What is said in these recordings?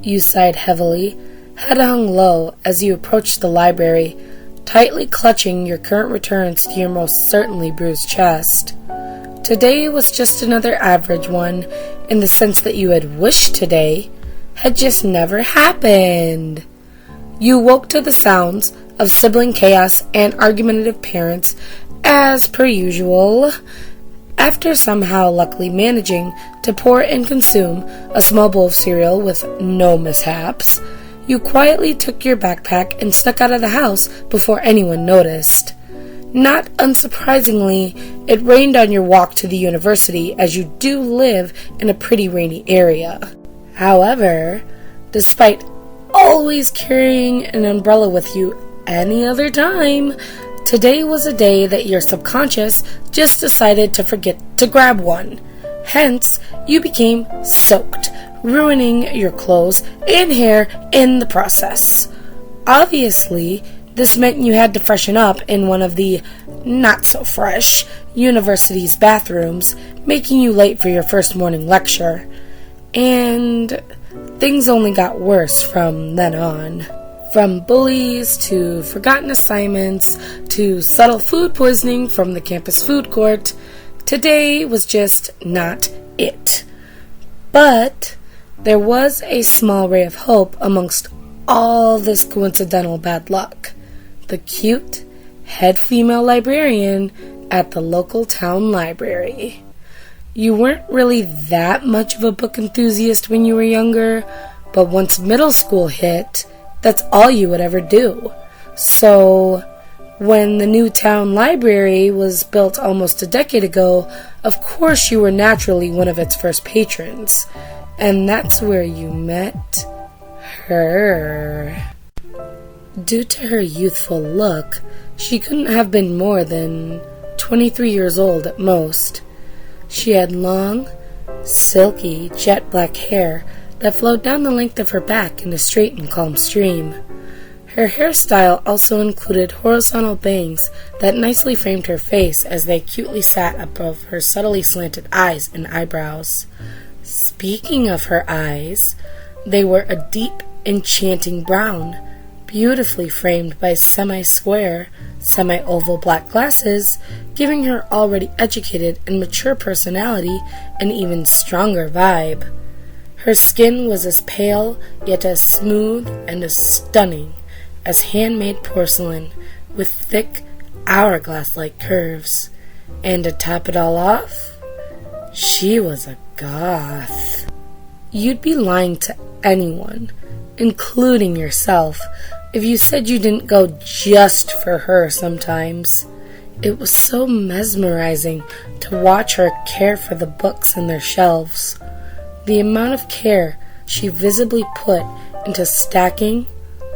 You sighed heavily, head hung low as you approached the library, tightly clutching your current returns to your most certainly bruised chest. Today was just another average one, in the sense that you had wished today had just never happened. You woke to the sounds of sibling chaos and argumentative parents, as per usual. After somehow luckily managing to pour and consume a small bowl of cereal with no mishaps, you quietly took your backpack and snuck out of the house before anyone noticed. Not unsurprisingly, it rained on your walk to the university, as you do live in a pretty rainy area. However, despite always carrying an umbrella with you any other time, today was a day that your subconscious just decided to forget to grab one. Hence, you became soaked, ruining your clothes and hair in the process. Obviously, this meant you had to freshen up in one of the not-so-fresh university's bathrooms, making you late for your first morning lecture. And things only got worse from then on. From bullies to forgotten assignments to subtle food poisoning from the campus food court, today was just not it. But there was a small ray of hope amongst all this coincidental bad luck. The cute head female librarian at the local town library. You weren't really that much of a book enthusiast when you were younger, but once middle school hit, that's all you would ever do. So, when the new town library was built almost a decade ago, of course you were naturally one of its first patrons. And that's where you met her. Due to her youthful look, she couldn't have been more than 23 years old at most. She had long, silky, jet black hair that flowed down the length of her back in a straight and calm stream. Her hairstyle also included horizontal bangs that nicely framed her face as they cutely sat above her subtly slanted eyes and eyebrows. Speaking of her eyes, they were a deep, enchanting brown, beautifully framed by semi-square, semi-oval black glasses, giving her already educated and mature personality an even stronger vibe. Her skin was as pale, yet as smooth and as stunning as handmade porcelain, with thick, hourglass-like curves. And to top it all off, she was a goth. You'd be lying to anyone, including yourself, if you said you didn't go just for her sometimes. It was so mesmerizing to watch her care for the books in their shelves. The amount of care she visibly put into stacking,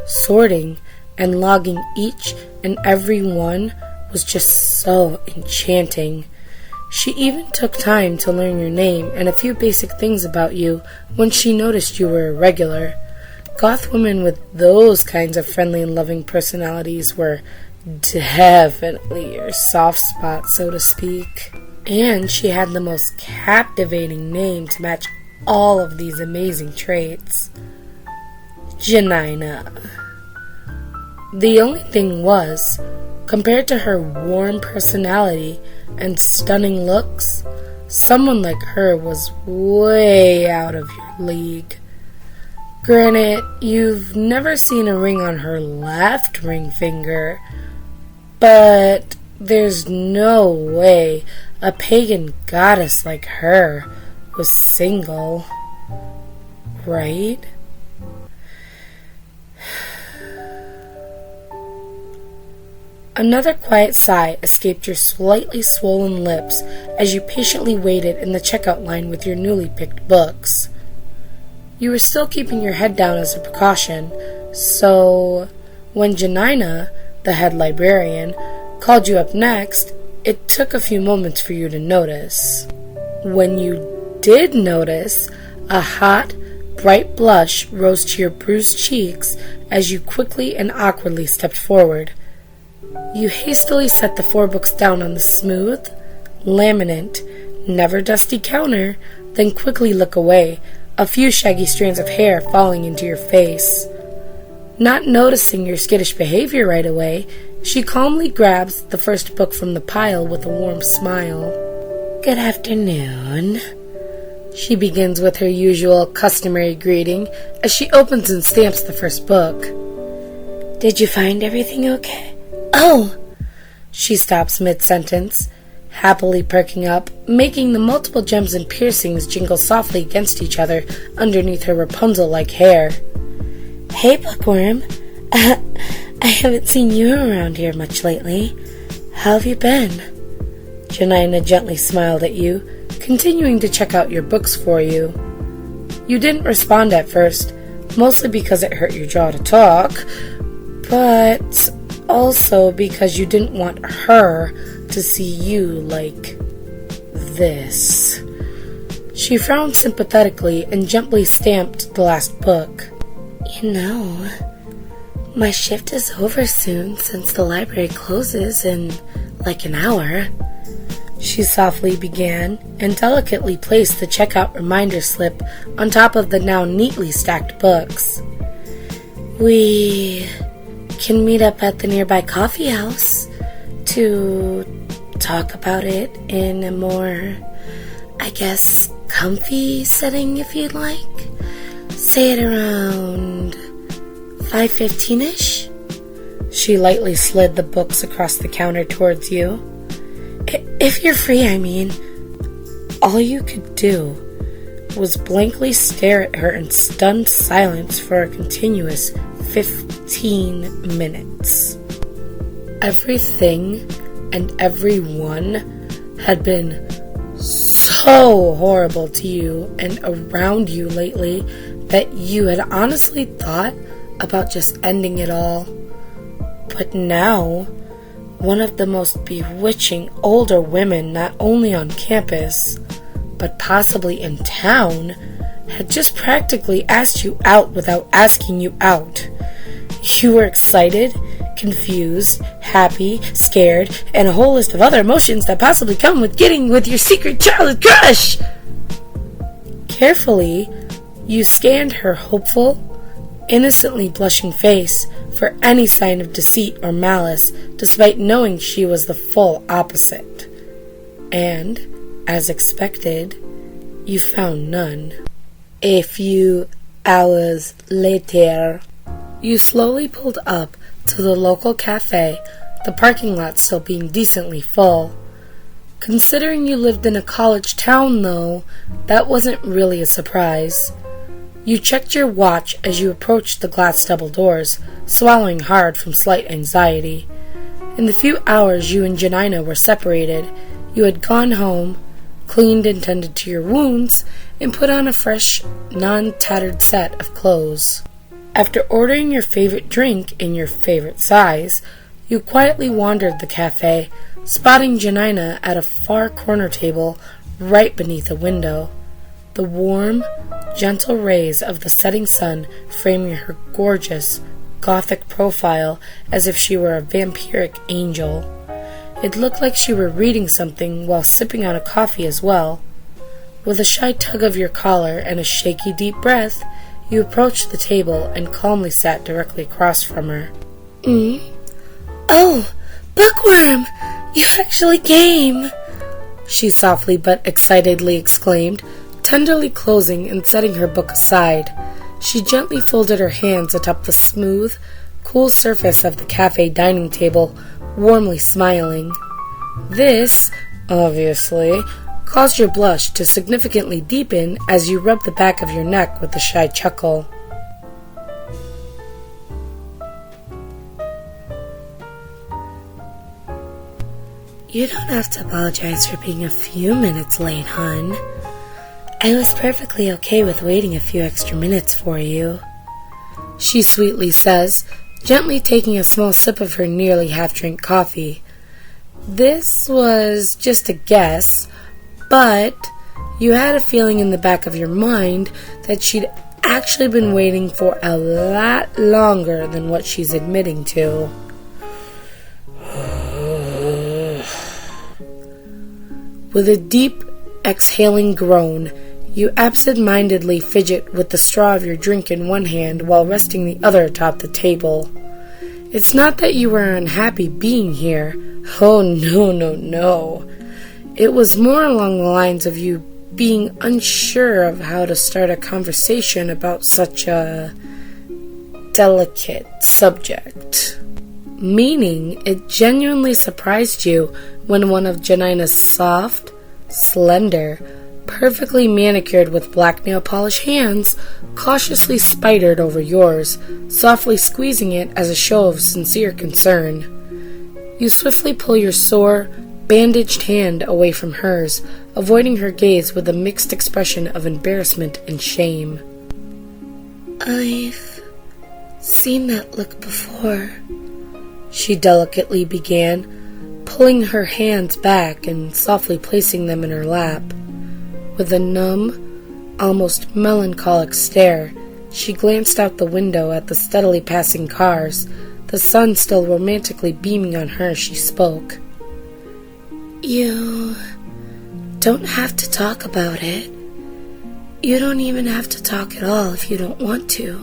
sorting, and logging each and every one was just so enchanting. She even took time to learn your name and a few basic things about you when she noticed you were a regular. Goth women with those kinds of friendly and loving personalities were definitely your soft spot, so to speak. And she had the most captivating name to match all of these amazing traits. Janaina. The only thing was, compared to her warm personality and stunning looks, someone like her was way out of your league. Granted, you've never seen a ring on her left ring finger, but there's no way a pagan goddess like her was single, right? Another quiet sigh escaped your slightly swollen lips as you patiently waited in the checkout line with your newly picked books. You were still keeping your head down as a precaution, so when Janaina, the head librarian, called you up next, it took a few moments for you to notice. When you did notice, a hot, bright blush rose to your bruised cheeks as you quickly and awkwardly stepped forward. You hastily set the 4 books down on the smooth, laminate, never dusty counter, then quickly look away, a few shaggy strands of hair falling into your face. Not noticing your skittish behavior right away, she calmly grabs the first book from the pile with a warm smile. "Good afternoon." She begins with her usual customary greeting as she opens and stamps the first book. "Did you find everything okay?" "Oh!" She stops mid-sentence, happily perking up, making the multiple gems and piercings jingle softly against each other underneath her Rapunzel-like hair. "Hey, Bookworm. I haven't seen you around here much lately. How have you been?" Janaina gently smiled at you, continuing to check out your books for you. You didn't respond at first, mostly because it hurt your jaw to talk, but also because you didn't want her to see you like this. She frowned sympathetically and gently stamped the last book. "You know, my shift is over soon since the library closes in like an hour." She softly began and delicately placed the checkout reminder slip on top of the now neatly stacked books. "We can meet up at the nearby coffee house to talk about it in a more, I guess, comfy setting if you'd like. Say it around 5:15-ish? She lightly slid the books across the counter towards you. "If you're free, I mean." All you could do was blankly stare at her in stunned silence for a continuous 15 minutes. Everything and everyone had been so horrible to you and around you lately that you had honestly thought about just ending it all. But now, one of the most bewitching older women not only on campus, but possibly in town, had just practically asked you out without asking you out. You were excited, confused, happy, scared, and a whole list of other emotions that possibly come with getting with your secret childhood crush. Carefully, you scanned her hopeful, innocently blushing face for any sign of deceit or malice, despite knowing she was the full opposite. And, as expected, you found none. A few hours later, you slowly pulled up to the local cafe, the parking lot still being decently full. Considering you lived in a college town, though, that wasn't really a surprise. You checked your watch as you approached the glass double doors, swallowing hard from slight anxiety. In the few hours you and Janaina were separated, you had gone home, cleaned and tended to your wounds, and put on a fresh, non-tattered set of clothes. After ordering your favorite drink in your favorite size, you quietly wandered the cafe, spotting Janaina at a far corner table right beneath a window. The warm, gentle rays of the setting sun framing her gorgeous, gothic profile as if she were a vampiric angel. It looked like she were reading something while sipping on a coffee as well. With a shy tug of your collar and a shaky deep breath, you approached the table and calmly sat directly across from her. "Oh, Bookworm! You actually came!" she softly but excitedly exclaimed, tenderly closing and setting her book aside. She gently folded her hands atop the smooth, cool surface of the cafe dining table, warmly smiling. This, obviously, caused your blush to significantly deepen as you rubbed the back of your neck with a shy chuckle. "You don't have to apologize for being a few minutes late, hon. I was perfectly okay with waiting a few extra minutes for you," she sweetly says, gently taking a small sip of her nearly half-drink coffee. This was just a guess, but you had a feeling in the back of your mind that she'd actually been waiting for a lot longer than what she's admitting to. With a deep, exhaling groan, You absent-mindedly fidget with the straw of your drink in one hand while resting the other atop the table. It's not that you were unhappy being here. Oh, no. It was more along the lines of you being unsure of how to start a conversation about such a delicate subject. Meaning, it genuinely surprised you when one of Janaina's soft, slender, perfectly manicured with black nail polish hands cautiously spidered over yours, softly squeezing it as a show of sincere concern. You swiftly pull your sore, bandaged hand away from hers, avoiding her gaze with a mixed expression of embarrassment and shame. I've seen that look before, she delicately began, pulling her hands back and softly placing them in her lap. With a numb, almost melancholic stare, she glanced out the window at the steadily passing cars, the sun still romantically beaming on her as she spoke. You don't have to talk about it. You don't even have to talk at all if you don't want to.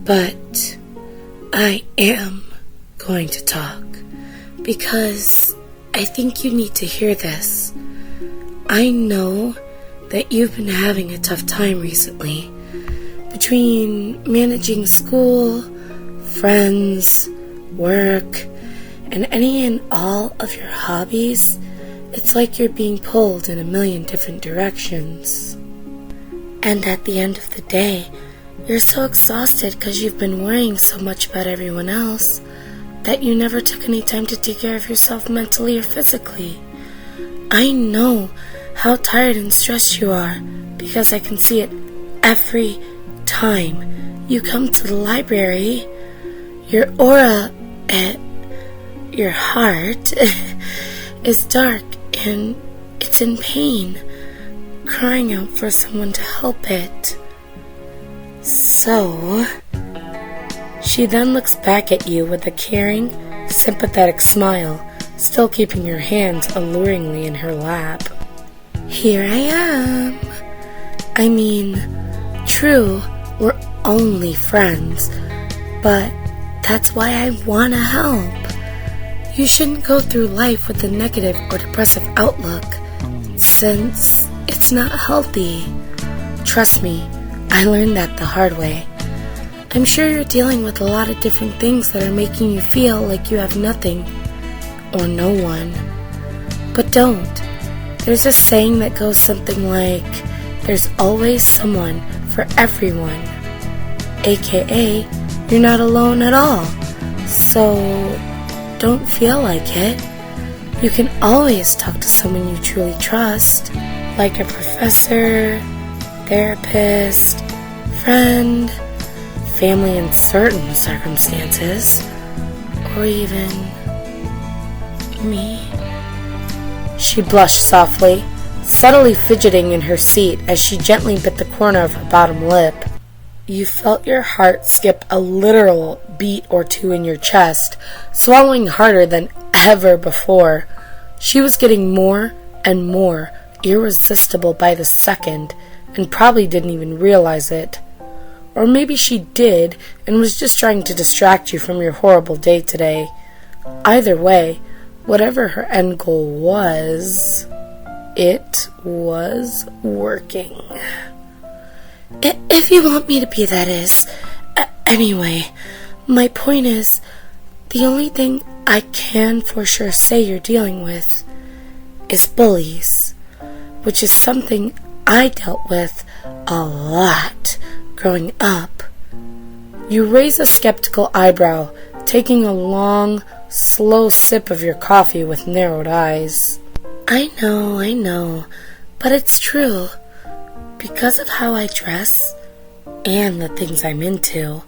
But I am going to talk because I think you need to hear this. I know that you've been having a tough time recently. Between managing school, friends, work, and any and all of your hobbies, it's like you're being pulled in a million different directions. And at the end of the day, you're so exhausted because you've been worrying so much about everyone else that you never took any time to take care of yourself mentally or physically. I know how tired and stressed you are because I can see it every time you come to the library. Your aura, your heart, is dark and it's in pain, crying out for someone to help it. So, she then looks back at you with a caring, sympathetic smile, still keeping her hands alluringly in her lap. Here I am. I mean, true, we're only friends, but that's why I want to help. You shouldn't go through life with a negative or depressive outlook, since it's not healthy. Trust me, I learned that the hard way. I'm sure you're dealing with a lot of different things that are making you feel like you have nothing or no one. But don't. There's a saying that goes something like, there's always someone for everyone. AKA, you're not alone at all. So, don't feel like it. You can always talk to someone you truly trust, like a professor, therapist, friend, family in certain circumstances, or even me. She blushed softly, subtly fidgeting in her seat as she gently bit the corner of her bottom lip. You felt your heart skip a literal beat or two in your chest, swallowing harder than ever before. She was getting more and more irresistible by the second, and probably didn't even realize it. Or maybe she did, and was just trying to distract you from your horrible day today. Either way, whatever her end goal was, it was working. If you want me to be, that is. Anyway, my point is, the only thing I can for sure say you're dealing with is bullies, which is something I dealt with a lot growing up. You raise a skeptical eyebrow, taking a long, slow sip of your coffee with narrowed eyes. I know, but it's true. Because of how I dress and the things I'm into,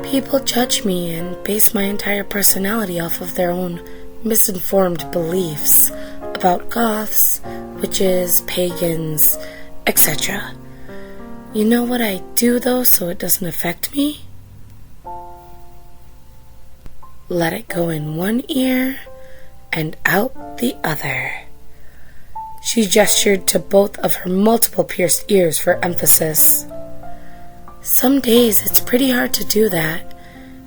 people judge me and base my entire personality off of their own misinformed beliefs about goths, witches, pagans, etc. You know what I do though so it doesn't affect me? Let it go in one ear and out the other. She gestured to both of her multiple pierced ears for emphasis. Some days it's pretty hard to do that,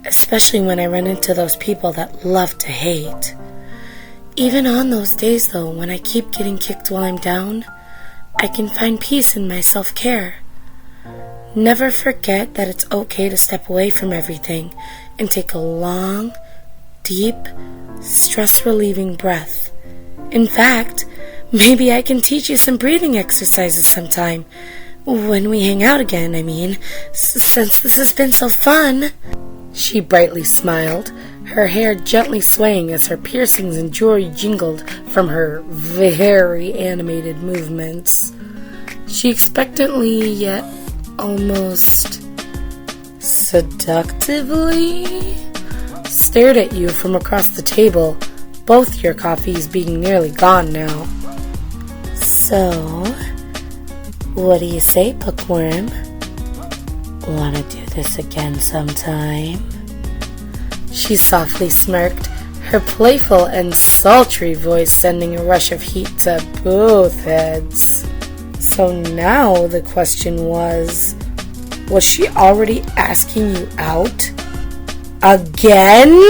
especially when I run into those people that love to hate. Even on those days though, when I keep getting kicked while I'm down, I can find peace in my self-care. Never forget that it's okay to step away from everything and take a long, deep, stress-relieving breath. In fact, maybe I can teach you some breathing exercises sometime. When we hang out again, I mean, since this has been so fun. She brightly smiled, her hair gently swaying as her piercings and jewelry jingled from her very animated movements. She expectantly, yet almost seductively stared at you from across the table, both your coffees being nearly gone now. So, what do you say, bookworm? Wanna do this again sometime? She softly smirked, her playful and sultry voice sending a rush of heat to both heads. So now the question was she already asking you out? Again?